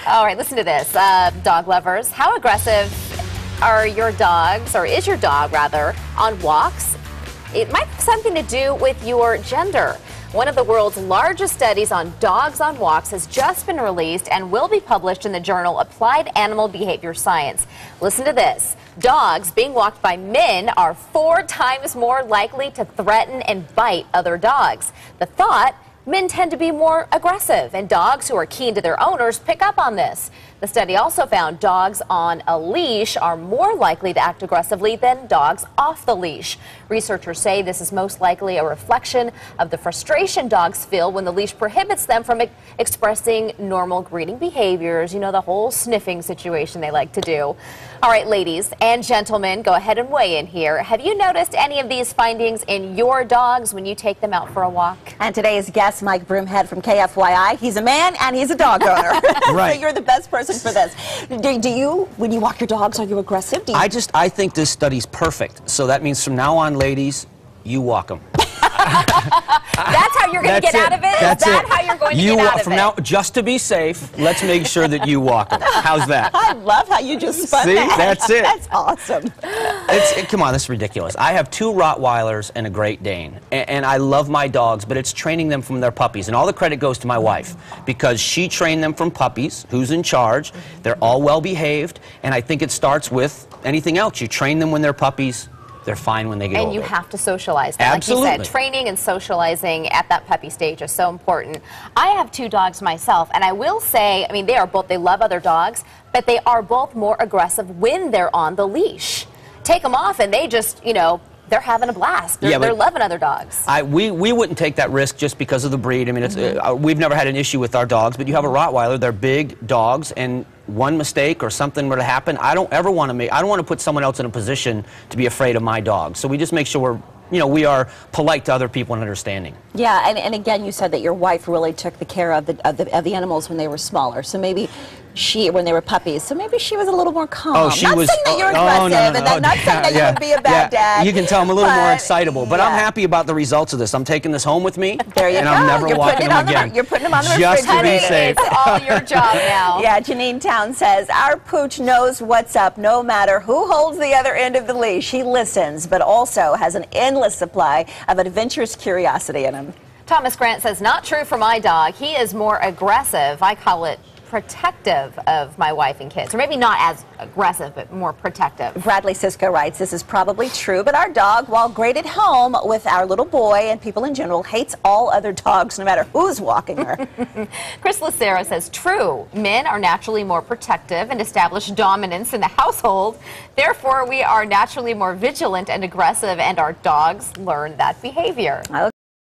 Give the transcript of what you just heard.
All right, listen to this. Dog lovers, how aggressive are your dogs, or is your dog rather, on walks? It might have something to do with your gender. One of the world's largest studies on dogs on walks has just been released and will be published in the journal Applied Animal Behavior Science. Listen to this. Dogs being walked by men are 4 times more likely to threaten and bite other dogs. The thought, men tend to be more aggressive, and dogs who are keen to their owners pick up on this. The study also found dogs on a leash are more likely to act aggressively than dogs off the leash. Researchers say this is most likely a reflection of the frustration dogs feel when the leash prohibits them from expressing normal greeting behaviors. You know, the whole sniffing situation they like to do. All right, ladies and gentlemen, go ahead and weigh in here. Have you noticed any of these findings in your dogs when you take them out for a walk? And today's guest, Mike Broomhead from KFYI, he's a man and he's a dog owner. Right. So you're the best person for this. Do you, when you walk your dogs, are you aggressive? I think this study's perfect. So that means from now on, ladies, you walk them. That's how you're going to get out of it? That's Is that how you're going to get out of from it? now, just to be safe, let's make sure that you walk them. How's that? I love how you just spun See, that. that's it. That's awesome. Come on, this is ridiculous. I have 2 Rottweilers and a Great Dane, and I love my dogs, but it's training them from their puppies, and all the credit goes to my wife, because she trained them from puppies. Who's in charge? They're all well behaved, and I think it starts with anything else. You train them when they're puppies. They're fine when they get older. And you have to socialize them. Absolutely. Like you said, training and socializing at that puppy stage is so important. I have 2 dogs myself, and I will say, I mean, they love other dogs, but they are both more aggressive when they're on the leash. Take them off and they just, you know, they're having a blast. They're loving other dogs. We wouldn't take that risk just because of the breed. I mean, it's, we've never had an issue with our dogs, but you have a Rottweiler, they're big dogs, and one mistake or something were to happen, I don't want to put someone else in a position to be afraid of my dog. So we just make sure we are polite to other people and understanding. Yeah, and again, you said that your wife really took the care of the animals when they were smaller. So maybe when they were puppies, so maybe she was a little more calm. Oh, she not was. saying that you're aggressive, and not saying that you would be a bad dad. You can tell I'm a little more excitable, but I'm happy about the results of this. I'm taking this home with me, there you and go. I'm never walking them again. You're putting them on the just refrigerator. To be safe. It's all your job now. Yeah, Janine Town says, our pooch knows what's up no matter who holds the other end of the leash. He listens, but also has an endless supply of adventurous curiosity in him. Thomas Grant says, not true for my dog. He is more aggressive. I call it protective of my wife and kids. Or maybe not as aggressive, but more protective. Bradley Cisco writes, this is probably true, but our dog, while great at home with our little boy and people in general, hates all other dogs no matter who's walking her. Chris Lucero says, true. Men are naturally more protective and establish dominance in the household. Therefore, we are naturally more vigilant and aggressive, and our dogs learn that behavior.